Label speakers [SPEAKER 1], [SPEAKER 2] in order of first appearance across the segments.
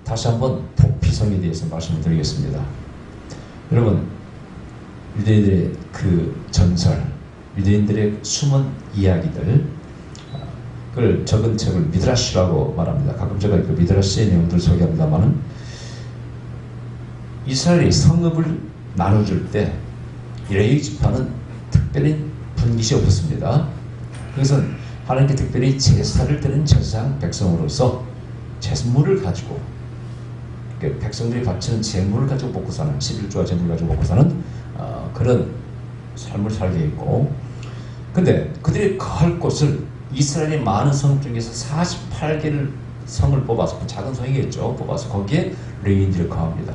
[SPEAKER 1] 다시 한번 도피성에 대해서 말씀을 드리겠습니다. 여러분, 유대인들의 그 전설, 유대인들의 숨은 이야기들, 그걸 적은 책을 미드라시라고 말합니다. 가끔 제가 그 미드라시의 내용들을 소개합니다만은, 이스라엘이 성읍을 나눠줄 때 레위 지파는 특별히 분깃이 없었습니다. 그것은 하나님께 특별히 제사를 드리는 제사장 백성으로서 제물을 가지고, 백성들이 바치는 제물을 가지고 먹고 사는, 11조와 제물을 가지고 먹고 사는 그런 삶을 살게 했고, 근데 그들이 거할 곳을 이스라엘의 많은 성 중에서 48개를 성을 뽑아서, 작은 성이겠죠, 뽑아서 거기에 레위인들이 거합니다.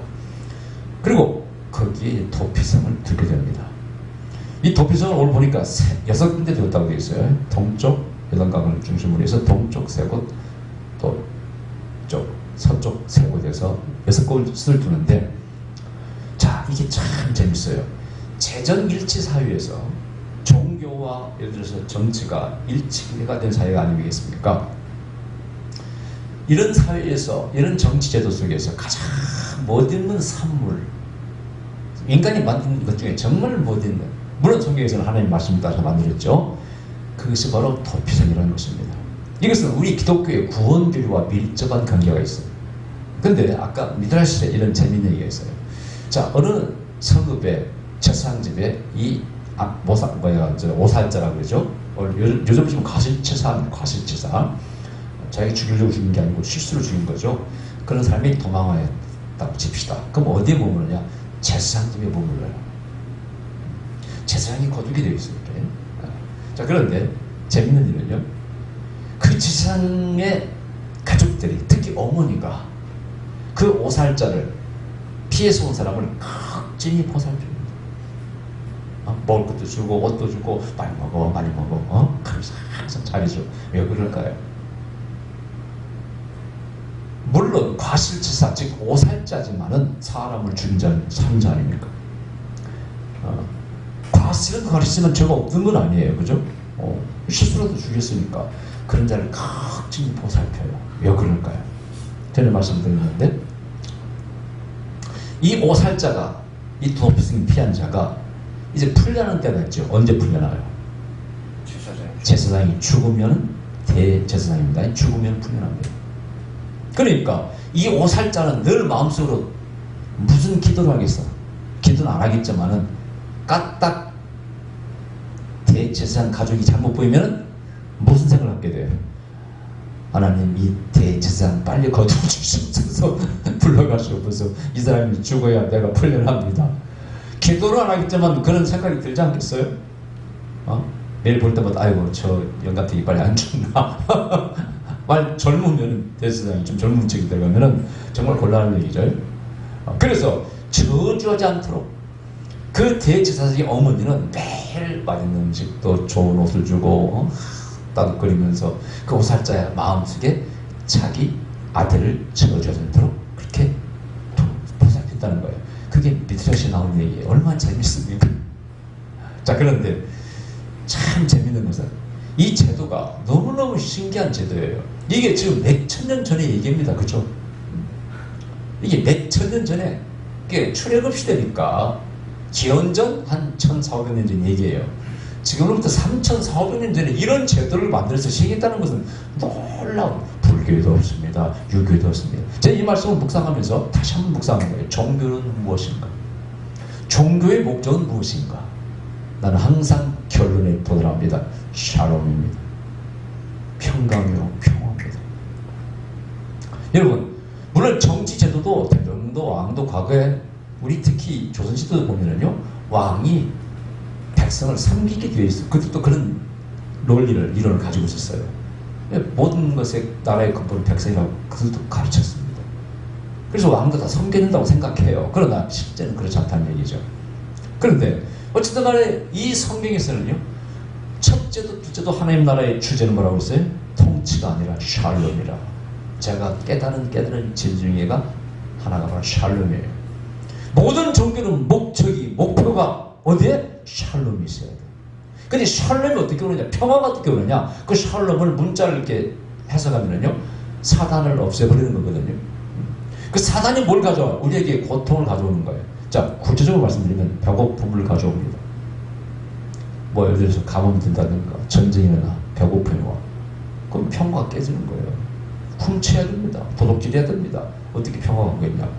[SPEAKER 1] 그리고 거기에 도피성을 두게 됩니다. 이 도피성을 오늘 보니까 6군데 되었다고 되어 있어요. 동쪽 요단강을 중심으로 해서 동쪽 3곳, 또 서쪽 3곳에서 6곳을 두는데, 자, 이게 참 재밌어요. 재정일치 사회에서 종교와 예를 들어서 정치가 일치가 된 사회가 아니겠습니까? 이런 사회에서, 이런 정치제도 속에서 가장 멋있는 산물, 인간이 만든 것 중에 정말 멋있는, 물론 성경에서는 하나님 말씀 따라서 만들었죠. 그것이 바로 도피성이라는 것입니다. 이것은 우리 기독교의 구원교리와 밀접한 관계가 있어요. 근데 아까 미드라시에 이런 재밌는 얘기가 있어요. 자, 어느 성읍에, 제사장집에 이 오살자라고 그러죠. 요즘 지금 과실치사. 자기가 죽이려고 죽인 게 아니고 실수로 죽인 거죠. 그런 사람이 도망하였다고 칩시다. 그럼 어디에 머무르냐? 제사장집에 머물러요. 제사장이 거두게 되어 있어요. 자, 그런데 재밌는 일은요, 그 제사장의 가족들이, 특히 어머니가 그 오살자를, 피해서 온 사람을 극진히 보살펴줍니다. 먹을 것도 주고 옷도 주고, 많이 먹어 그러면서 항상 잘해줘. 왜 그럴까요? 물론 과실치사, 즉 오살자지만은 사람을 죽인 자는 살인자 아닙니까? 과실은 가르치면 죄가 없는 건 아니에요, 그죠? 실수라도 죽였으니까 그런 자를 극진히 보살펴요. 왜 그럴까요? 전에 말씀드렸는데, 이 오살자가, 이 도피성 피한 자가 이제 풀려나는 때가 있죠. 언제 풀려나요? 제사장이 죽으면 대제사장입니다. 죽으면 풀려납니다. 그러니까 이 오살자는 늘 마음속으로 무슨 기도를 하겠어? 기도는 안 하겠지만은 까딱 대제사장 가족이 잘못 보이면 무슨 생각을 하게 돼요? 하나님, 이 대제사장 빨리 거두어주시옵소서. 불러가시옵소서. 이 사람이 죽어야 내가 풀려납니다. 기도를 안 하겠지만 그런 생각이 들지 않겠어요? 매일 볼 때마다 아이고 저 영감탱이 빨리 안 죽나. 말 젊으면 대제사장이 좀 젊은 척이 들어가면은 정말 곤란한 얘기죠. 그래서 저주하지 않도록 그 대제사장의 어머니는 매일 맛있는 음식도 좋은 옷을 주고 따뜻거리면서 그 오살자의 마음속에 자기 아들을 저주하지 않도록 그렇게 보살폈다는 거예요. 그게 미드라시에 나오는 얘기예요. 얼마나 재밌습니까? 자, 그런데 참 재밌는 것은 이 제도가 너무너무 신기한 제도예요. 이게 지금 몇천 년 전의 얘기입니다. 그죠? 이게 몇천 년 전에, 이게 출애굽 시대니까 기원전 한 1400년 전 얘기예요. 지금으로부터 3400년 전에 이런 제도를 만들어서 시행했다는 것은 놀라운, 불교에도 없습니다. 유교에도 없습니다. 제가 이 말씀을 묵상하면서 다시 한번 묵상한 거예요. 종교는 무엇인가? 종교의 목적은 무엇인가? 나는 항상 결론에 도달합니다. 샬롬입니다. 평강이요, 평화입니다. 여러분, 물론 정치 제도도 대통령도 왕도 과거에 우리 특히 조선시대도 보면은요, 왕이 백성을 섬기게 되어 있어요. 그들도 그런 이론을 가지고 있었어요. 모든 것의 나라의 근본은 백성이라고 그들도 가르쳤습니다. 그래서 왕도 다 섬겨낸다고 생각해요. 그러나 실제는 그렇지 않다는 얘기죠. 그런데 어쨌든 간에 이 성경에서는요, 첫째도 둘째도 하나님 나라의 주제는 뭐라고 했어요? 통치가 아니라 샬롬이라. 제가 깨달은 진중예가 하나가 바로 샬롬이에요. 모든 종교는 목표가 어디에? 샬롬이 있어야 돼. 근데 샬롬이 어떻게 오느냐? 평화가 어떻게 오느냐? 그 샬롬을 문자를 이렇게 해석하면요, 사단을 없애버리는 거거든요. 그 사단이 뭘 가져와요? 우리에게 고통을 가져오는 거예요. 자, 구체적으로 말씀드리면 배고픔을 가져옵니다. 뭐 예를 들어서 가뭄 든다든가 전쟁이 일어나 배고픔이 와. 그럼 평화가 깨지는 거예요. 훔쳐야 됩니다. 도둑질해야 됩니다. 어떻게 평화가 오겠냐고.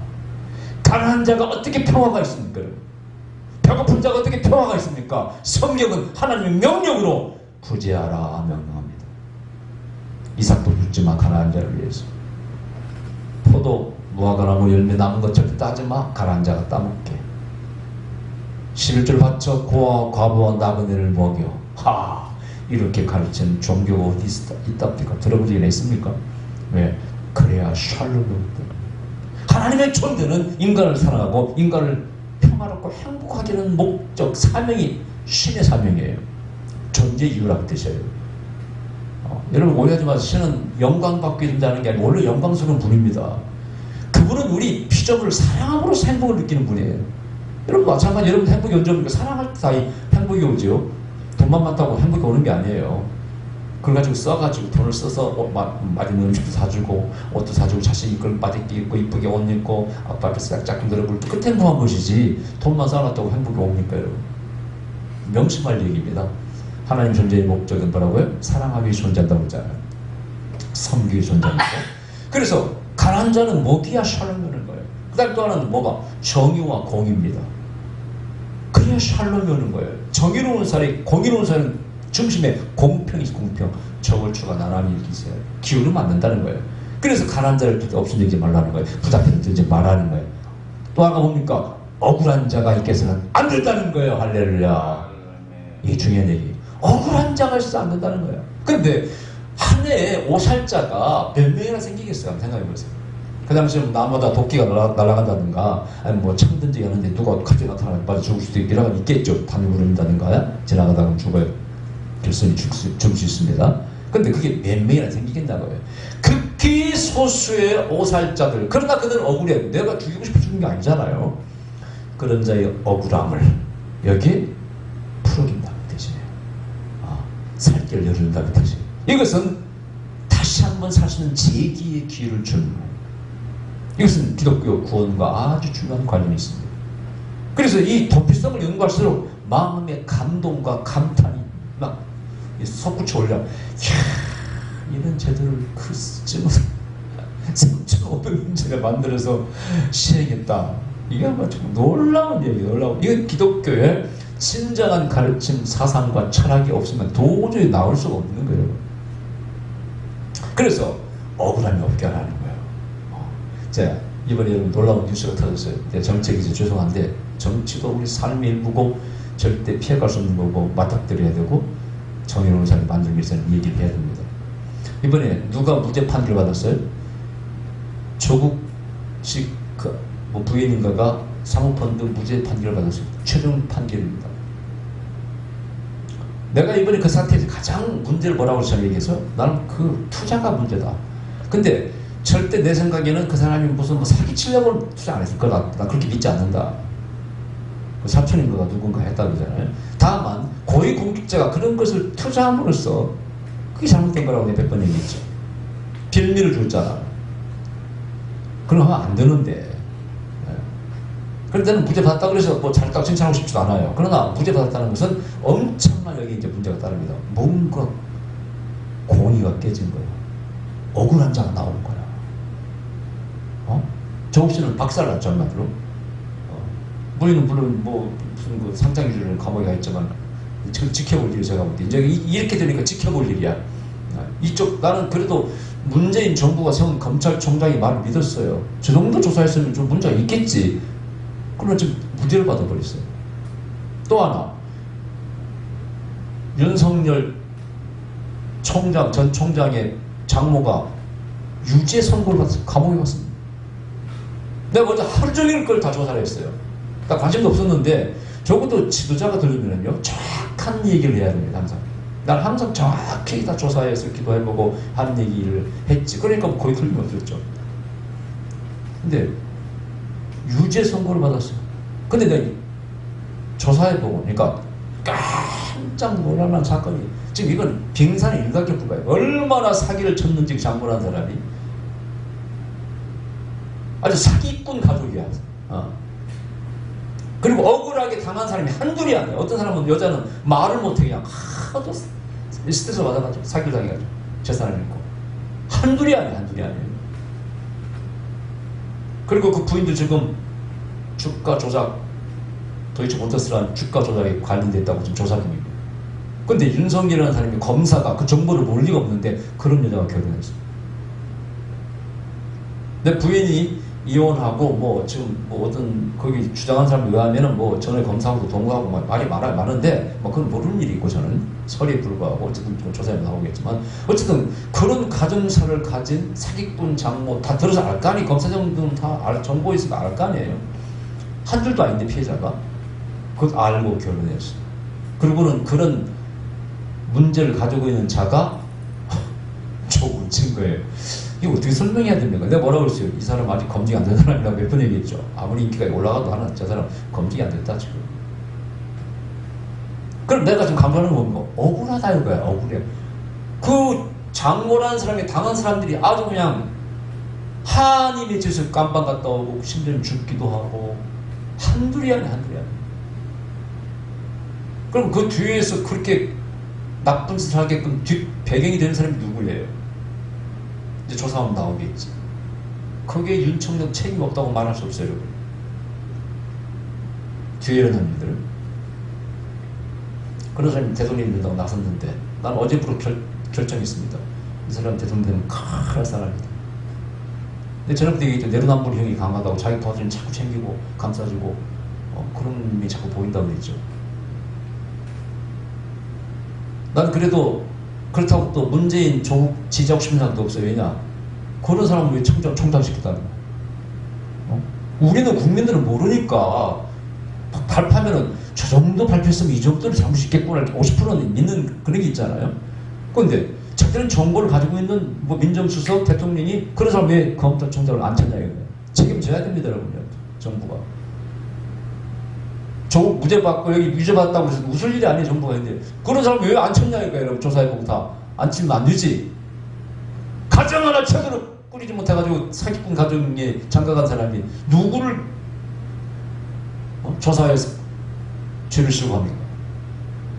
[SPEAKER 1] 가난한 자가 어떻게 평화가 있습니까? 배고픈 자가 어떻게 평화가 있습니까? 성경은 하나님의 명령으로 부재하라 명령합니다. 이삭도 줍지마 가난한 자를 위해서. 포도 무화과나무 열매 남은 것 절대 따지 마. 가난한 자가 따먹게. 11절 바쳐 고아와 과부와 나그네를 먹여. 이렇게 가르치는 종교가 어디 있답니까? 들어본 적이 있습니까? 왜? 그래야 샬롬이 없다. 하나님의 존재는 인간을 사랑하고 인간을 평화롭고 행복하게 하는 목적, 사명이 신의 사명이에요. 존재 이유라는 뜻이에요. 여러분 오해하지 마세요. 신은 영광받게 된다는 게 아니고 원래 영광스러운 분입니다. 그분은 우리 피조물을 사랑함으로써 행복을 느끼는 분이에요. 여러분 마찬가지 여러분 행복이 언제 옵니까? 사랑할 때 다 행복이 오죠. 돈만 많다고 행복이 오는 게 아니에요. 그걸 가지고 써가지고 돈을 써서 맛있는 음식도 사주고 옷도 사주고 자신이 그걸 맛있게 입고 이쁘게 옷 입고 아빠 앞에 짝짝꿍 들어볼 때 끝 행복한 것이지 돈만 쌓아놨다고 행복이 옵니까 여러분? 명심할 얘기입니다. 하나님 존재의 목적은 뭐라고요? 사랑하기 위해 존재한다고 했잖아요. 섬기기 위해 존재한다고. 그래서 가난한 자는 먹이야 샬롬이 오는 거예요. 그 다음 또 하나는 뭐가? 정의와 공의입니다. 그래야 샬롬이 오는 거예요. 정의로운 사람이, 공의로운 사람은 중심에 공평이 있어. 공평. 저울추가 나란히 일기세요. 기울으면 안 된다는 거예요. 그래서 가난한 자를 없어지지 말라는 거예요. 부자들을 들지 말라는 거예요. 또 하나 뭡니까? 억울한 자가 있게서는 안 된다는 거예요. 할렐루야. 이게 중요한 얘기. 억울한 자가 있어서 안 된다는 거예요. 근데 한 해에 오살자가 몇 명이나 생기겠어요? 한번 생각해보세요. 그 당시에 나무다 도끼가 날아간다든가 아니면 뭐 창든지 하는데 누가 갑자기 나타나서 맞아 죽을 수도 있겠죠. 담이 무릅니다든가 지나가다가 죽어요. 결선이 죽을 수 있습니다. 근데 그게 몇 명이나 생기겠냐고요. 극히 소수의 오살자들. 그러나 그들은 억울해. 내가 죽이고 싶어 죽는 게 아니잖아요. 그런 자의 억울함을 여기 풀어준다는 뜻이에요. 살길 열어준다는 뜻이에요. 이것은 다시 한번 살 수 있는 재기의 기회를 주는 거예요. 이것은 기독교 구원과 아주 중요한 관련이 있습니다. 그래서 이 도피성을 연구할수록 마음의 감동과 감탄이 막 솟구쳐 올려. 이야, 이런 제도를 그 3,500년째가 만들어서 시행했다. 이게 아마 좀 놀라운 얘기예요. 놀라운. 이건 기독교의 진정한 가르침, 사상과 철학이 없으면 도저히 나올 수가 없는 거예요. 그래서 억울함이 없게 하라는 거예요. 자, 이번에 여러분 놀라운 뉴스가 터졌어요. 정책이 죄송한데 정치도 우리 삶의 일부고 절대 피해갈 수 없는 거고 맞닥뜨려야 되고 정의로운 사람을 만들기 위해서는 이 얘기를 해야 됩니다. 이번에 누가 무죄 판결을 받았어요? 조국식 부인인가가 사모펀드 무죄 판결을 받았어요. 최종 판결입니다. 내가 이번에 그 사태에서 가장 문제를 뭐라고 저는 얘기해서 나는 그 투자가 문제다. 근데 절대 내 생각에는 그 사람이 무슨 뭐 사기치려고 투자 안 했을 거다. 나 그렇게 믿지 않는다. 그 사촌인가가 누군가 했다 그러잖아요. 다만 고위공직자가 그런 것을 투자함으로써 그게 잘못된 거라고 내가 100번 얘기했죠. 빌미를 줬잖아. 그럼 하면 안 되는데. 그럴 때는 무죄 받았다 그래서 뭐 잘했다고 칭찬하고 싶지도 않아요. 그러나 무죄 받았다는 것은 엄청난 여기 이제 문제가 따릅니다. 뭔가 공의가 깨진 거예요. 억울한 자가 나오는 거야. 조국 씨는 박살났죠, 한마디로. 부인은 물론 뭐 무슨 그 상장주를 감옥에 가 있지만 지켜볼 일이 제가 볼 때 이제 이렇게 되니까 지켜볼 일이야. 이쪽 나는 그래도 문재인 정부가 세운 검찰총장이 말을 믿었어요. 저 정도 조사했으면 좀 문제가 있겠지. 그러나 지금 무죄를 받아버렸어요. 또 하나 윤석열 총장 전 총장의 장모가 유죄 선고를 받아서 감옥에 갔습니다. 내가 먼저 하루 종일 그걸 다 조사를 했어요. 나 관심도 없었는데 적어도 지도자가 들으면요 정확한 얘기를 해야 됩니다. 항상 난 항상 정확히 다 조사해서 기도해보고 하는 얘기를 했지. 그러니까 거의 틀림없었죠. 근데 유죄 선고를 받았어요. 근데 내가 조사해보고 그러니까 깜짝 놀랄만한 사건이 지금 이건 빙산의 일각격부가요. 얼마나 사기를 쳤는지 장문한 사람이 아주 사기꾼 가족이야. 그리고 억울하게 당한 사람이 한둘이 아니야. 어떤 사람은 여자는 말을 못해 그냥 하도 스트레스 받아가지고 사기를 당해가지고 재산을 잃고 한둘이 아니야. 한둘이 아니에요. 그리고 그 부인도 지금 주가 조작, 도이치모터스라는 주가 조작에 관련됐다고 지금 조사 중입니다. 근데 윤석열이라는 사람이 검사가 그 정보를 모를 리가 없는데 그런 여자가 결혼했어요. 내 부인이 이혼하고 뭐 지금 뭐 어떤 거기 주장한 사람에 의하면은 뭐 전에 검사하고 동거하고 말이 많은데 뭐 그건 모르는 일이고 저는 설에 불과하고 어쨌든 좀 조사해 나오겠지만 어쨌든 그런 가정사를 가진 사기꾼 장모 다 들어서 알 거 아니 검사장들은 다 정보 있으면 알 거 아니에요. 한 줄도 아닌데 피해자가 그걸 알고 결혼했어요. 그리고는 그런 문제를 가지고 있는 자가 조금 증거예요. 이거 어떻게 설명해야 됩니까? 내가 뭐라고 그랬어요? 이 사람 아직 검증이 안 된 사람이라고 몇 번 얘기했죠. 아무리 인기가 올라가도 하나 저 사람 검증이 안 됐다 지금. 그럼 내가 지금 감사하는 건 뭐? 억울하다 이거야. 억울해. 그 장모라는 사람이 당한 사람들이 아주 그냥 한이 맺혀서 깜빵 갔다 오고 심지어는 죽기도 하고 한둘이 아니야. 한둘이 아니야. 그럼 그 뒤에서 그렇게 나쁜 짓을 하게끔 뒷 배경이 되는 사람이 누구예요? 이제 조사하면 나오겠지. 거기에 윤청정 책임 없다고 말할 수 없어요, 여러분. 뒤에 일어난 일들은. 그런 사람이 대통령이 된다고 나섰는데, 난 어제부터 결정했습니다. 이 사람 대통령 되면 큰일 사람이다. 근데 저녁부터 얘기했죠. 내로남불 형이 강하다고 자기 도와주는 자꾸 챙기고, 감싸주고, 그런 놈이 자꾸 보인다고 했죠. 난 그래도 그렇다고 또 문재인 조국 지지하고 싶은 사람도 없어요. 왜냐? 그런 사람을 왜 총장시켰다는 거야? 우리는 국민들은 모르니까 발표하면은 저 정도 발표했으면 이 정도를 잡을 수 있겠구나 50%는 믿는 그런 게 있잖아요. 그런데 적절한 정보를 가지고 있는 뭐 민정수석 대통령이 그런 사람 왜 검찰총장을 안 찾냐 이거예요. 책임져야 됩니다, 여러분요. 정부가. 조국 무죄 받고 여기 유죄 받았다고 해서 웃을 일이 아니에요. 정부가 했는데 그런 사람 왜 안 쳤냐니까 여러분. 조사해보고 다 안 치면 안 되지. 가정 하나 제대로 꾸리지 못해가지고 사기꾼 가정에 장가간 사람이 누구를 조사해서 죄를 지고 합니까?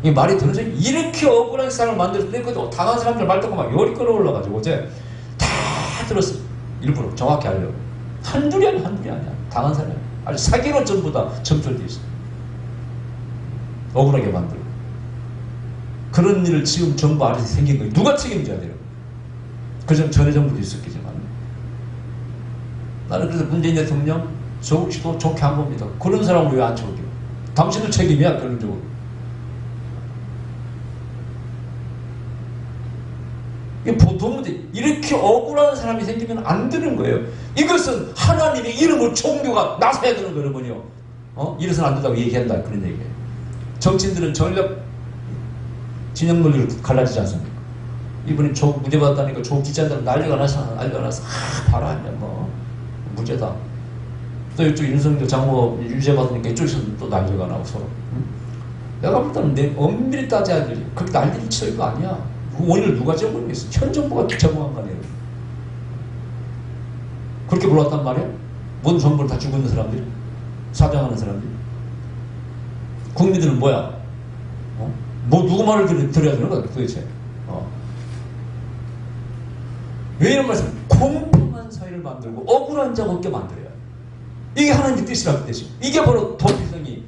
[SPEAKER 1] 이게 말이 되는 소리. 이렇게 억울한 세상을 만들어서 그 당한 사람들 말 듣고 막 열이 끌어올라가지고 어제 다 들었어. 일부러 정확히 하려고. 한둘이 아니야. 한둘이 아니야. 당한 사람이 아주 사기로 전부 다 점철되어 있어. 억울하게 만들고. 그런 일을 지금 정부 아래서 생긴 거예요. 누가 책임져야 돼요? 그전 전에 정부도 있었겠지만. 나는 그래서 문재인 대통령 조국 씨도 좋게 한 겁니다. 그런 사람을 왜 안 쳐오게? 당신도 책임이야, 결론적으로. 이게 보통 문제, 이렇게 억울한 사람이 생기면 안 되는 거예요. 이것은 하나님의 이름으로 종교가 나서야 되는 거라고요. 이래서는 안 된다고 얘기한다, 그런 얘기예요. 정치인들은 전력 진영 논리를 갈라지지 않습니까? 이분이 조국 무죄 받았다니까 조국 지지한다면 난리가 나서 봐라 하면 뭐 무죄다. 또 이쪽 윤석열 장모 유죄 받으니까 이쪽에서는 또 난리가 나고 서로. 내가 볼 때는 엄밀히 따져야 돼. 그렇게 난리를 쳐 이거 아니야. 그 원인을 누가 제공했어? 현 정부가 제공한 거 아니에요. 그렇게 몰랐단 말이야? 모든 정보를 다 주고 있는 사람들이, 사장하는 사람들이. 국민들은 뭐야? 뭐 누구 말을 들어야 되는 거야 도대체? 왜 이런 말씀? 공평한 사회를 만들고 억울한 자 없게 만들어야. 이게 하나님의 뜻이라는 뜻이에요. 이게 바로 도피성이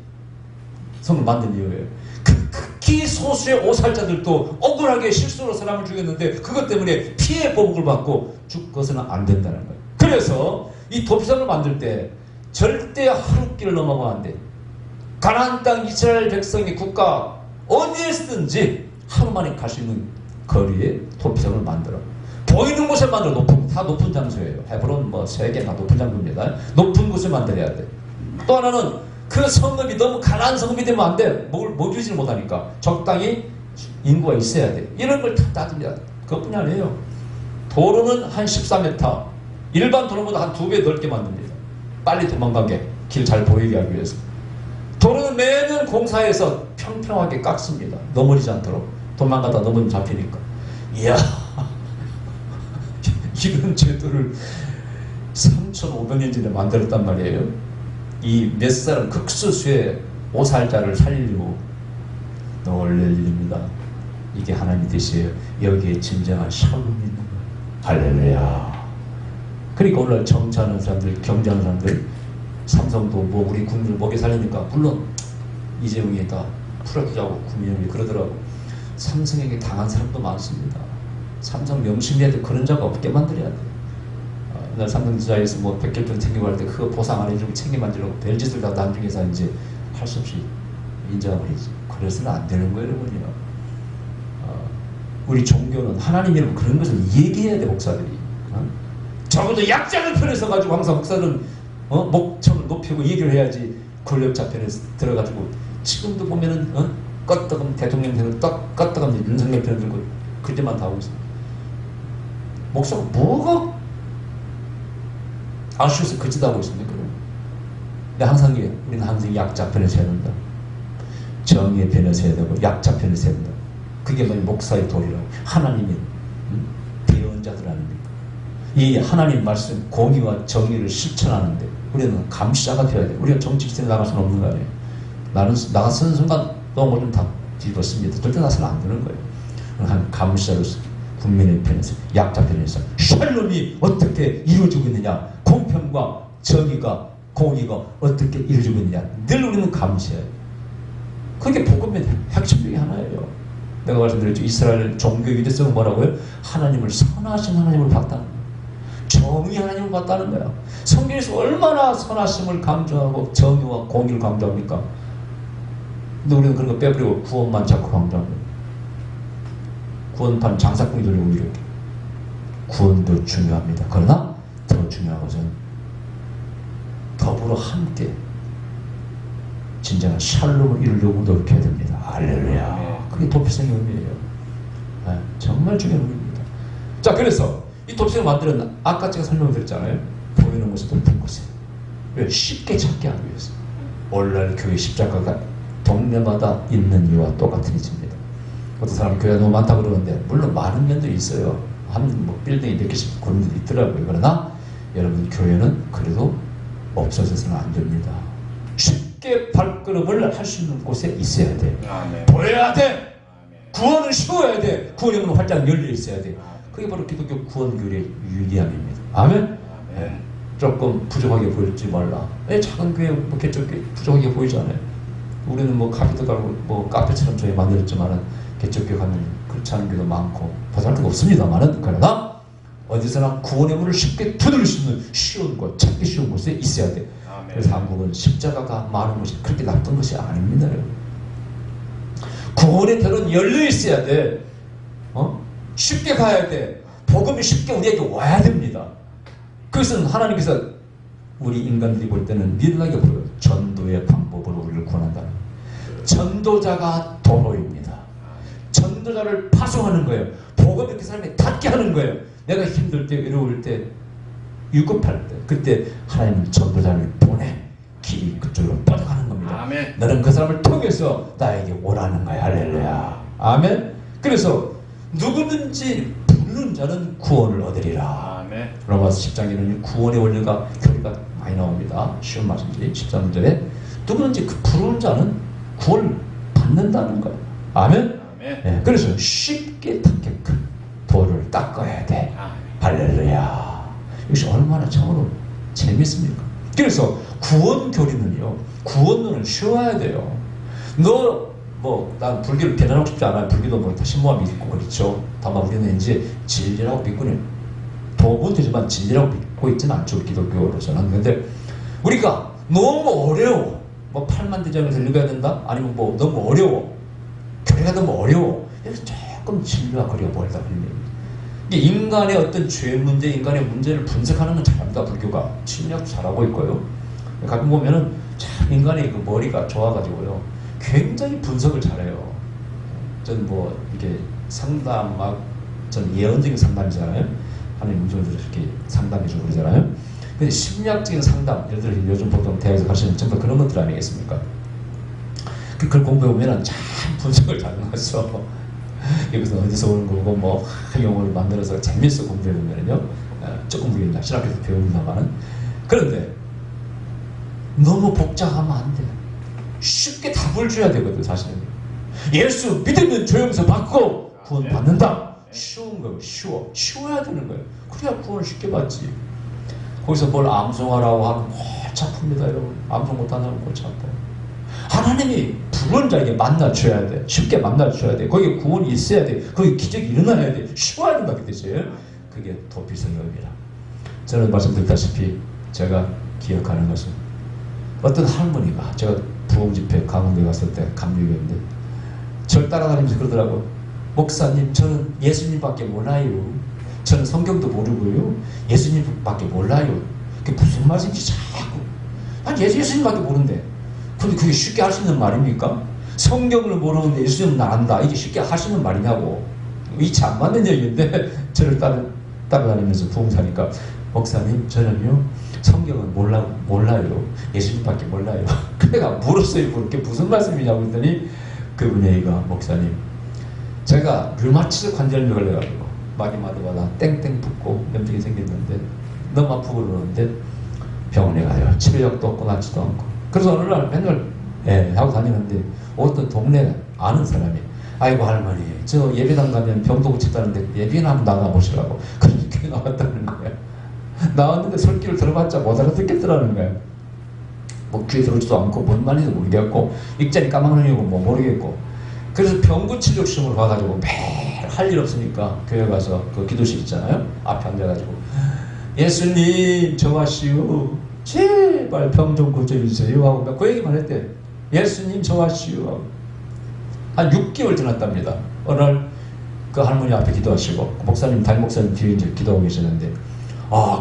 [SPEAKER 1] 성을 만든 이유예요. 극히 소수의 오살자들도 억울하게 실수로 사람을 죽였는데 그것 때문에 피해 보복을 받고 죽어서는 안 된다는 거예요. 그래서 이 도피성을 만들 때 절대 하루길을 넘어가면 안 돼. 가나안 땅 이스라엘 백성의 국가 어디에서든지 하루 만에 갈 수 있는 거리에 도피성을 만들어. 보이는 곳에 만들어. 다 높은 장소예요. 헤브론 뭐 세계 다 높은 장소입니다. 높은 곳에 만들어야 돼. 또 하나는 그 성읍이 너무 가난한 성읍이 되면 안 돼. 뭘 주지를 못하니까 적당히 인구가 있어야 돼. 이런 걸 다 따집니다. 그것뿐이 아니에요. 도로는 한 14m, 일반 도로보다 한 2배 넓게 만듭니다. 빨리 도망가게, 길 잘 보이게 하기 위해서. 도로는 매년 공사해서 평평하게 깎습니다. 넘어지지 않도록. 도망가다 넘어지면 잡히니까. 이야, 이런 제도를 3,500년 전에 만들었단 말이에요. 이 몇 사람 극소수의 오살자를 살리려고 놀랄 일입니다. 이게 하나님의 뜻이에요. 여기에 진정한 샬롬이 있는 거예요. 할렐루야. 그러니까 오늘 정치하는 사람들, 경제하는 사람들, 삼성도 뭐 우리 국민을 먹여 살리니까 물론 이재용이 다 풀어주자고 국민이 그러더라고. 삼성에게 당한 사람도 많습니다. 삼성 명심해야 그런 자가 없게 만들어야 돼. 날 삼성전자에서 뭐 100개편 챙기고 할 때 그거 보상 안 해주고 챙기만 주려고 별짓을 다 나중에서 이제 할 수 없이 인정해야지. 그래서는 안 되는 거예요, 여러분이요. 우리 종교는 하나님 여러분 그런 것을 얘기해야 돼, 목사들이. 적어도 약자를 편에서 가지고 항상 목사는 목청을 높이고 얘기를 해야지. 권력자 편에 들어가지고 지금도 보면은 껐다가면 대통령 편을 껐다가면 윤석열 편을 들고 그때만 다 하고 있어요. 목사가 뭐가 아쉬워서 그 짓 하고 있습니까? 근데 항상 우리는 항상 약자 편에 서야 된다. 정의의 편에 서야 되고 약자 편에 서야 된다. 그게 뭐냐 목사의 도리라고. 하나님의 대언자들 아닙니까? 이 하나님 말씀 공의와 정의를 실천하는데 우리는 감시자가 되어야 돼. 우리가 정치 기세에 나갈 수는 없는 거 아니에요. 나는 나가서는 순간 또 좀 다 뒤집었습니다. 절대 나서는 안 되는 거예요. 한 감시자로서 국민의 편에서 약자 편에서 샬롬이 어떻게 이루어지고 있느냐, 공평과 정의가 공의가 어떻게 이루어지고 있느냐 늘 우리는 감시해요. 그게 복음의 핵심 중에 하나예요. 내가 말씀드렸죠. 이스라엘 종교 유대성은 뭐라고요? 하나님을 선하신 하나님을 봤다는 거예요. 정의 하나님을 봤다는 거야. 성경에서 얼마나 선하심을 강조하고 정의와 공의를 강조합니까? 근데 우리는 그런 거 빼버리고 구원만 자꾸 강조합니다. 구원판 장사꾼이 돌리고 이렇게. 구원도 중요합니다. 그러나 더 중요한 것은 더불어 함께 진정한 샬롬을 이루려고 노력해야 됩니다. 할렐루야. 그게 도피성의 의미예요. 네, 정말 중요한 의미입니다. 자, 그래서 이 도피성을 만드는 아까 제가 설명드렸잖아요. 보이는 곳에 높은 곳에. 왜? 쉽게 찾게 하기 위해서. 오늘날 교회 십자가가 동네마다 있는 이유와 똑같은 이치입니다. 어떤 사람은 교회가 너무 많다고 그러는데 물론 많은 면도 있어요. 뭐 빌딩이 몇 개씩 그런 데도 있더라고요. 그러나 여러분 교회는 그래도 없어져서는 안 됩니다. 쉽게 발걸음을 할 수 있는 곳에 있어야 돼. 아멘. 보여야 돼. 아멘. 구원을 쉬워야 돼. 구원의 문은 활짝 열려 있어야 돼. 그게 바로 기독교 구원교회의 유리함입니다. 아멘. 아멘. 네. 조금 부족하게 보일지 말라. 작은 교회 뭐 개척교회 부족하게 보이잖아요. 우리는 뭐 카피드가고 뭐 카페처럼 저희 만들었지만은 개척교회 가면 그렇지 않은 교회도 많고 보잘것도 없습니다만은 그러나 어디서나 구원의 문을 쉽게 두드릴 수 있는 쉬운 곳, 찾기 쉬운 곳에 있어야 돼. 아멘. 그래서 한국은 십자가가 많은 것이 그렇게 나쁜 것이 아닙니다. 구원의 대로는 열려 있어야 돼. 쉽게 가야 돼. 복음이 쉽게 우리에게 와야 됩니다. 그것은 하나님께서 우리 인간들이 볼 때는 미련하게 보여요. 전도의 방법으로 우리를 구원한다는 거예요. 전도자가 도로입니다. 전도자를 파송하는 거예요. 복음이 그 사람이 닿게 하는 거예요. 내가 힘들 때, 외로울 때, 위급할 때, 그때 하나님은 전도자를 보내 길이 그쪽으로 뻗어가는 겁니다. 아멘. 너는 그 사람을 통해서 나에게 오라는 거야. 할렐루야. 아멘. 그래서 누구든지 부르는 자는 구원을 얻으리라. 아멘. 로마서 10장에는 구원의 원리가 교리가 많이 나옵니다. 쉬운 말씀이지. 13절에 누구든지 그 부르는 자는 구원을 받는다는 거예요. 아멘. 아멘. 네, 그래서 쉽게 닿게끔 도를 닦아야 돼. 할렐루야. 이것이 얼마나 참으로 재밌습니까? 그래서 구원 교리는요, 구원론은 쉬워야 돼요. 난 불교를 배반하고 싶지 않아요. 불교도 뭐 다 신모함이 있고 그렇죠. 다만 우리는 이제 진리라고 믿고는 도움은 되지만 진리라고 믿고 있지는 않죠. 기독교로서는. 근데 우리가 너무 어려워. 뭐 8만 대장을 읽어야 된다? 아니면 뭐 너무 어려워. 교리가 너무 어려워. 그래서 조금 진리와 거리가 멀다. 이게 인간의 어떤 죄 문제, 인간의 문제를 분석하는 건 잘합니다. 불교가. 심리학도 잘하고 있고요. 가끔 보면은 참 인간의 그 머리가 좋아가지고요. 굉장히 분석을 잘해요. 전 뭐 이렇게 전 예언적인 상담이잖아요. 하나님 문제를 이렇게 상담해주고 그러잖아요. 근데 심리학적인 상담, 예를 들어 요즘 보통 대학에서 가르치는 전부 그런 것들 아니겠습니까? 그걸 공부해보면 참 분석을 잘 나서 여기서 어디서 오는 거고 뭐 용어를 만들어서 재밌어 공부해보면요 조금 무리입니다. 신학교에서 배웁니다만은. 그런데 너무 복잡하면 안 돼. 쉽게 답을 줘야 되거든, 사실은. 예수 믿으면 죄용서 받고 구원 받는다. 쉬운 거예요. 쉬워야 되는 거예요. 그래야 구원을 쉽게 받지. 거기서 뭘 암송하라고 하면 골치 아픕니다, 여러분. 암송 못하면 골치 아파요. 하나님이 부른 자에게 만나줘야 돼. 쉽게 만나줘야 돼. 거기에 구원이 있어야 돼. 거기에 기적이 일어나야 돼. 쉬워야 된다, 그 뜻이에요. 그게 도피성의 의미라. 저는 말씀드렸다시피 제가 기억하는 것은 어떤 할머니가, 제가 부흥집회 강원도에 갔을 때 감리교인데 저를 따라다니면서 그러더라고. 목사님, 저는 예수님밖에 몰라요. 저는 성경도 모르고요. 예수님밖에 몰라요. 그게 무슨 말인지 자꾸. 아니, 예수님밖에 모른대. 근데 그게 쉽게 할 수 있는 말입니까? 성경을 모르는데 예수님은 안다. 이게 쉽게 하시는 말이냐고. 이치 안 맞는 얘기인데 저를 따라다니면서 부흥사니까 목사님, 저는요 성경은 몰라요. 예수님밖에 몰라요. 그래가 물었어요. 그렇게 무슨 말씀이냐고 했더니 그분 얘기가, 목사님, 제가 류마티스 관절염에 걸려가지고 마디마디마다 땡땡 붓고 염증이 생겼는데 너무 아프고 그러는데 병원에 가요. 치료약도 없고 낫지도 않고. 그래서 어느 날 맨날 하고 다니는데 어떤 동네 아는 사람이, 아이고 할머니, 저 예배당 가면 병도 고친다는데 예배나 한번 나가보시라고. 그렇게 나왔다는 거야. 나왔는데 설교를 들어봤자 못 알아듣겠더라는 거야. 뭐 귀에 들어오지도 않고 뭔 말인지 모르겠고 읽자니 까막눈이고 뭐 모르겠고. 그래서 병고치료 시험을 봐가지고 매일 할 일 없으니까 교회 가서 그 기도실 있잖아요. 앞에 앉아가지고 예수님 저하시오, 제발 병 좀 고쳐주세요 하고 그 얘기만 했대. 예수님 저하시오 하고. 한 6개월 지났답니다. 어느 날 그 할머니 앞에 기도하시고 목사님, 담임 목사님 뒤에 이제 기도하고 계시는데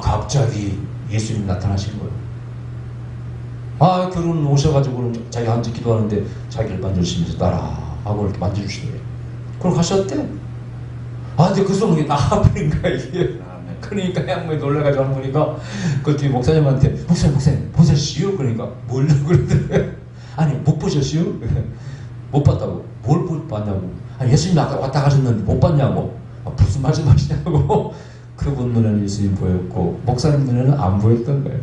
[SPEAKER 1] 갑자기 예수님 나타나신 거예요. 결혼 오셔가지고 자기 한테 기도하는데 자기를 만져주시면서 따라하고 이렇게 만져주시더래요. 그럼 가셨대. 근데 그 소문이 나와버린 거야, 이게. 그러니까 양반이 놀라가지고 할머니가 그 뒤에 목사님한테 목사님 보셨시오? 그러니까 뭘로 그러더래요. 아니, 못 보셨시오? 못 봤다고. 뭘 못 봤냐고. 예수님 아까 왔다 가셨는데 못 봤냐고. 무슨 말씀 하시냐고. 그분 눈에는 예수님 보였고 목사님 눈에는 안 보였던 거예요.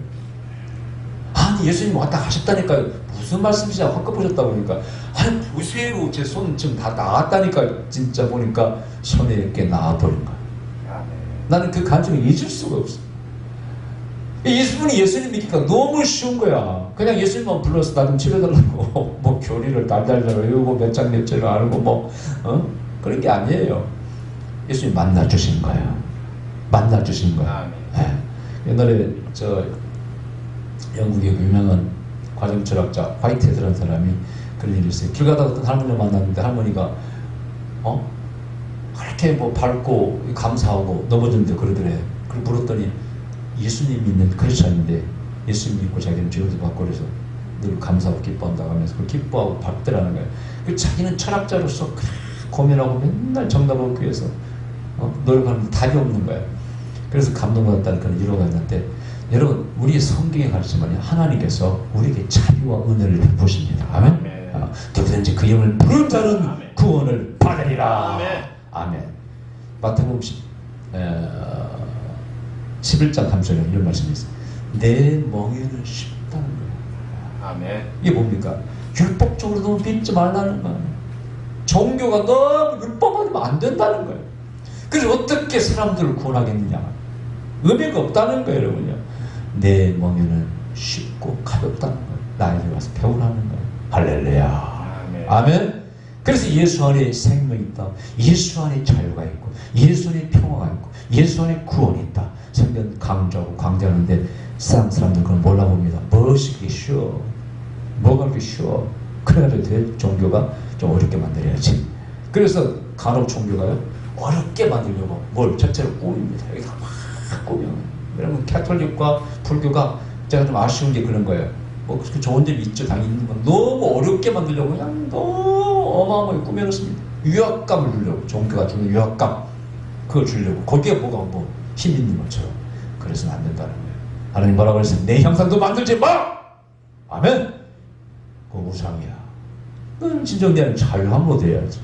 [SPEAKER 1] 아니, 예수님 왔다 가셨다니까요. 무슨 말씀이시냐 확 보셨다고 그러니까, 아니 보세요, 제 손 지금 다 나았다니까. 진짜 보니까 손에 이렇게 나와버린 거야. 나는 그 감정을 잊을 수가 없어. 이분이 예수님이니까 너무 쉬운 거야. 그냥 예수님만 불러서 나 좀 치료해달라고 뭐 교리를 달달달 외우고 몇 장 몇 절을 알고 그런 게 아니에요. 예수님 만나주신 거예요. 만나주신 거야. 옛날에 저 영국의 유명한 과정철학자 화이트헤드라는 사람이 그런 일이 있어요. 길 가다가 어떤 할머니를 만났는데 할머니가 그렇게 뭐 밝고 감사하고 넘어졌는데 그러더래. 그리고 물었더니 예수님 믿는 크리스찬인데 예수님 믿고 자기는 죄용서 받고 그래서 늘 감사하고 기뻐한다고 하면서 그걸 기뻐하고 받더라는 거예요. 그 자기는 철학자로서 고민하고 맨날 정답 얻기 위해서 노력하는데 답이 없는 거예요. 그래서 감동받았다는 그런 위로가 있는데, 여러분, 우리 성경에 가르치면 하나님께서 우리에게 자비와 은혜를 베푸십니다. 아멘. 누구든지 그 이름을 부른 자는 구원을 받으리라. 아멘. 마태복음 11장 3절에 이런 말씀이 있어요. 내 멍에는 쉽다는 거예요. 아멘. 이게 뭡니까? 율법적으로 너무 믿지 말라는 거예요. 종교가 너무 율법하면 안 된다는 거예요. 그래서 어떻게 사람들을 구원하겠느냐? 의미가 없다는 거예요, 여러분요. 내 멍에는 쉽고 가볍다는 거예요. 나에게 와서 배우라는 거예요. 할렐루야. 아멘. 아멘. 그래서 예수 안에 생명이 있다. 예수 안에 자유가 있고, 예수 안에 평화가 있고, 예수 안에 구원이 있다. 성경 강조하고 강조하는데 사람들 그걸 몰라봅니다. 무엇이 그렇게 쉬워? 뭐가 그렇게 쉬워? 그래가지고 종교가 좀 어렵게 만들어야지. 그래서 간혹 종교가요, 어렵게 만들려고 뭘 전체로 꾸밉니다. 여기 다 막 꾸며요. 왜냐면 캐톨릭과 불교가 제가 좀 아쉬운 게 그런 거예요. 뭐 그렇게 좋은 점이 있죠, 당연히 있는 건. 너무 어렵게 만들려고 그냥 너무 어마어마하게 꾸며놓습니다. 유학감을 주려고, 종교가 주는 유학감, 그걸 주려고. 거기에 뭐가 뭐 힘 있는 것처럼. 그래서는 안 된다는 거예요. 하나님 뭐라고 그랬어요? 내 형상도 만들지 마! 아멘! 그거 우상이야. 넌 진정되는 자유함으로 돼야지.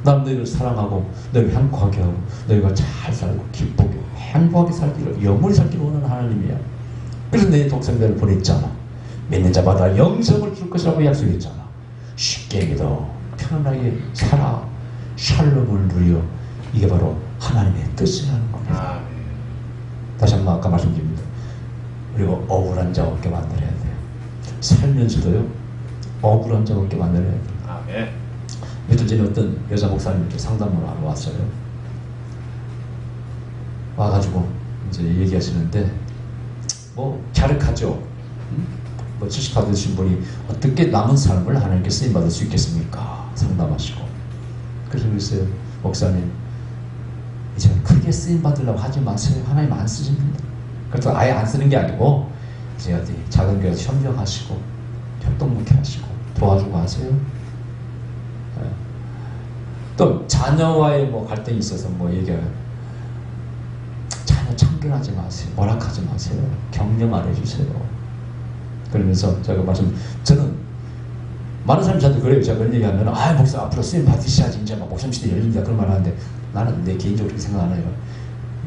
[SPEAKER 1] 난 너희를 사랑하고 너희를 행복하게 하고 너희가 잘 살고 기쁘게 행복하게 살기를 영원히 살기를 원하는 하나님이야. 그래서 내 독생자를 보냈잖아. 믿는 자마다 영생을 줄 것이라고 약속했잖아. 쉽게 믿어 편안하게 살아 샬롬을 누려. 이게 바로 하나님의 뜻이라는 겁니다. 다시 한번 아까 말씀드립니다. 그리고 억울한 자 없게 만들어야 돼요. 살면서도요 억울한 자 없게 만들어야 돼요.
[SPEAKER 2] 아멘.
[SPEAKER 1] 며칠 전에 어떤 여자 목사님께 상담을 하러 왔어요. 와가지고 이제 얘기하시는데 뭐 갸륵하죠. 뭐 70가 되신 분이 어떻게 남은 삶을 하나님께 쓰임 받을 수 있겠습니까? 상담하시고. 그래서 그랬어요. 목사님 이제 크게 쓰임 받으려고 하지 마세요. 하나님 안 쓰십니다. 그래서 아예 안 쓰는 게 아니고 이제 어디 작은 교회 협력하시고 협동목회 하시고 도와주고 하세요. 네. 또 자녀와의 뭐 갈등이 있어서 뭐 얘기해요. 자녀 참견하지 마세요. 뭐락하지 마세요. 격려 말해주세요. 그러면서 제가 저는 많은 사람이 저한테 그래요. 제가 그런 얘기하면 아 목사 앞으로 쓰임 받으셔야지 이제 막 목사님 시대 열린다 그런 말 하는데 나는 내 개인적으로 그렇게 생각 안 해요.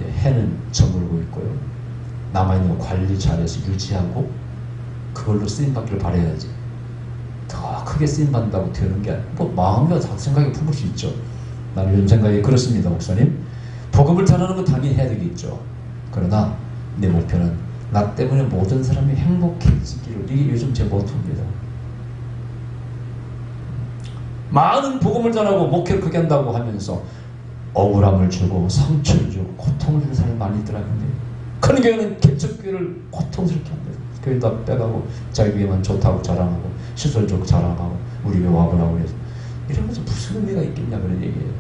[SPEAKER 1] 해는 저물고 있고요. 남아있는 거 관리 잘해서 유지하고 그걸로 쓰임받기를 바라야지. 더 크게 쓰임받는다고 되는 게 아니고 뭐 마음과 생각이 품을 수 있죠. 나는 요즘 생각이 그렇습니다. 목사님 복음을 전하는 건 당연히 해야 되겠죠. 그러나 내 목표는 나 때문에 모든 사람이 행복해지기를. 이게 요즘 제 모토입니다. 많은 복음을 전하고 목회를 크게 한다고 하면서 억울함을 주고 상처를 주고 고통을 주는 사람이 많이 있더라고요. 큰 교회는 개척교회를 고통스럽게 합니다. 교회 다 빼가고 자기 교회만 좋다고 자랑하고 시설 좋고 자랑하고 우리 교회 와보라고 해서 이런 것은 무슨 의미가 있겠냐 그런 얘기예요.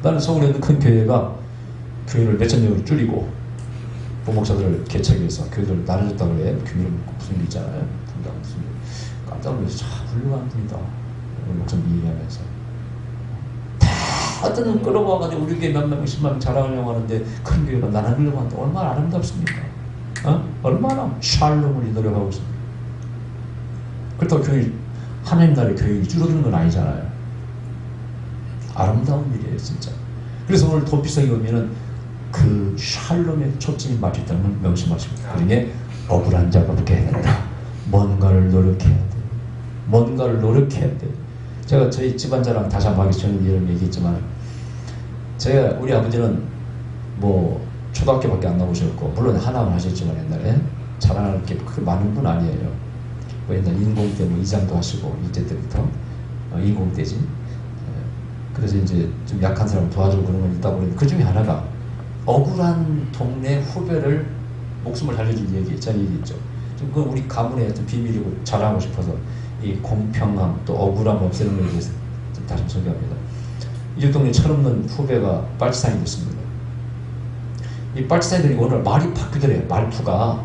[SPEAKER 1] 나는 서울에 있는 큰 교회가 교회를 몇천 명을 줄이고 부목사들을 개척해서 교회를 나눠줬다고 그래. 교회를 무슨 일 있잖아요. 무슨 일. 깜짝 놀라서 참 훌륭한 분이다. 목사님 얘기하면서 어떤 분 끌어와가지고 우리 교회 몇 명, 10만 명 자랑하려고 하는데 큰 교회가 나눠주려고 하는데 얼마나 아름답습니까? 얼마나 샬롬을 노력하고 있습니까? 그렇다고 교회, 하나님 나라의 교회가 줄어드는 건 아니잖아요. 아름다운 일이에요 진짜. 그래서 오늘 도피성에 오면은 그 샬롬의 초점이 맞췄다는 명심하십니다. 그러니 억울한 자가 없게 해야 된다. 뭔가를 노력해야 돼. 뭔가를 노력해야 돼. 제가 저희 집안 자랑 다시 한번 하기 전에 이런 얘기했지만 우리 아버지는 뭐 초등학교밖에 안 나오셨고 물론 하나만 하셨지만 옛날에 자랑할 게 그렇게 많은 분 아니에요. 뭐 옛날 인공대 뭐 이장도 하시고 이제 때부터 인공대지. 그래서 이제 좀 약한 사람을 도와주고 그런 건 있다 보니 그 중에 하나가 억울한 동네 후배를 목숨을 살려준 얘기있죠. 그건 우리 가문의 어떤 비밀이고 자랑하고 싶어서 이 공평함 또 억울함 없애는 것에 대해서 좀 다시 소개합니다. 이웃동네 철없는 후배가 빨치산이 됐습니다. 이 빨치산이 되니까 오늘 말이 바뀌더래요. 말투가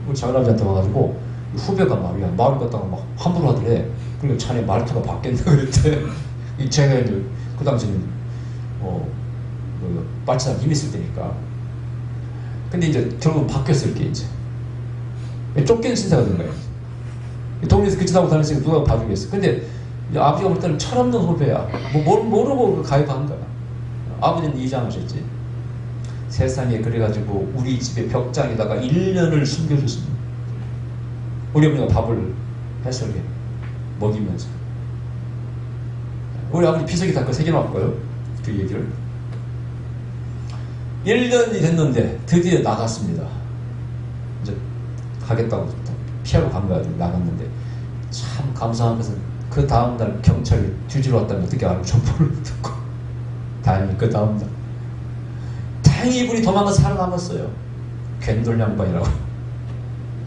[SPEAKER 1] 우리 장인아버지한테 와가지고 후배가 말이야 마을 갔다가 막 함부로 하더래. 그러니까 자네 말투가 바뀌었다고 그랬대. 제가 이제 그 당시에는 빨치산 힘 있을 때니까. 근데 이제 결국은 바뀌었을 게 이제 쫓기는 신세가 된 거예요. 동네에서 그짓하고 다녔으니까 누가 봐주겠어. 근데 아버지가 볼 때는 철없는 후배야. 뭘 모르고 가입한 거야. 아버지는 이장하셨지. 세상에 그래가지고 우리 집에 벽장에다가 1년을 숨겨줬습니다. 우리 어머니가 밥을 해서 먹이면서. 우리 아버지 비석이 다 새겨놨고요. 그 얘기를. 1년이 됐는데 드디어 나갔습니다. 이제 가겠다고 피하러 간 거야. 나갔는데 참 감사한 것은 그 다음날 경찰이 뒤지러 왔다면 어떻게 알고 정보를 듣고 다행히 그 다음날 다행히 이분이 도망가서 살아남았어요. 괸돌 양반이라고.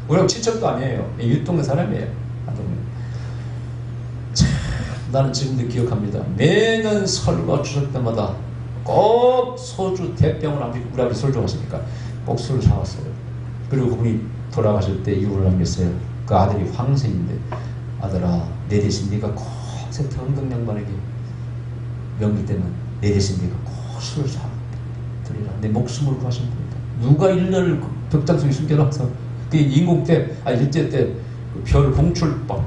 [SPEAKER 1] 우리하고 친척도 아니에요. 윗동네 사람이에요. 참 나는 지금도 기억합니다. 매년 설과 추석 때마다 꼭 소주 대병을 우리 아버지 술 좋아하시니까 꼭 술을 사왔어요. 그리고 그분이 돌아가실 때 이유를 남겼어요. 그 아들이 황새인데 아들아 내 대신 네가 꼭 세태원경 양반에게 명절 때는 내 대신 네가 꼭 술을 사드리라. 내 목숨을 구하신 겁니다. 누가 1년을 벽장 속에 숨겨놔서 그 인공때 일제 때 별 봉출 막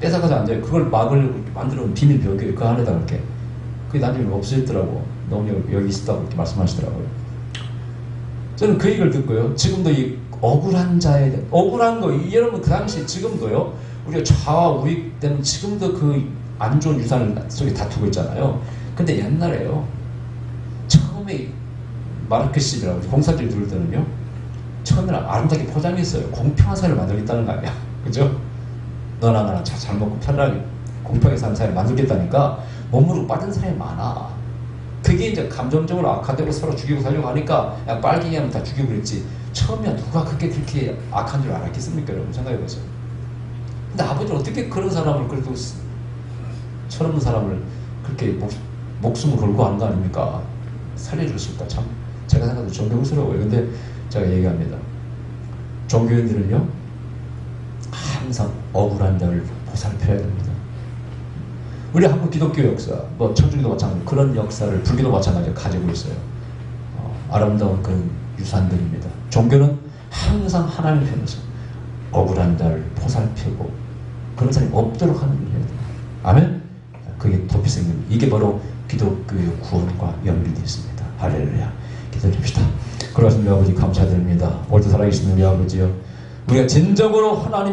[SPEAKER 1] 뺏어가서 앉아요. 그걸 막으려고 만들어 놓은 비밀 벽이에요. 그 안에다 이렇게 그게 나중에 없어졌더라고. 너무 여기 있었다고 이렇게 말씀하시더라고요. 저는 그 얘기를 듣고요. 지금도 이 억울한 자에 대한, 억울한 거, 여러분 그 당시 지금도요. 우리가 좌와 우익 때는 지금도 그 안 좋은 유산 속에 다투고 있잖아요. 근데 옛날에요. 처음에 마르크스라고 공산주의 들을 때는요. 처음에는 아름답게 포장했어요. 공평한 사회를 만들겠다는 거 아니야. 그죠? 너나 나나 잘 먹고 편하게 공평하게 사는 사회를 만들겠다니까 몸으로 빠진 사람이 많아. 그게 이제 감정적으로 악화되고 서로 죽이고 살려고 하니까 야 빨갱이 하면 다 죽이고 그랬지. 처음에 누가 그렇게 악한 줄 알았겠습니까? 여러분 생각해보세요. 근데 아버지는 어떻게 그런 사람을 그래도 철없는 사람을 그렇게 목숨을 걸고 하는 거 아닙니까? 살려줬을까? 참 제가 생각해도 존경스러워요. 근데 제가 얘기합니다. 종교인들은요 항상 억울한 자를 보살펴야 됩니다. 우리 한국 기독교 역사, 뭐 천주교도 마찬가지로 그런 역사를 불교도 마찬가지로 가지고 있어요. 아름다운 그런 유산들입니다. 종교는 항상 하나님 편에서 억울한 자를 보살피고 그런 사람이 없도록 하는 일을 해야 돼요. 아멘? 그게 도피생님. 이게 바로 기독교의 구원과 연결되어 있습니다. 할렐루야. 기도합시다. 그러신 우리 아버지 감사드립니다. 오늘도 살아계신 우리 아버지요. 우리가 진정으로 하나님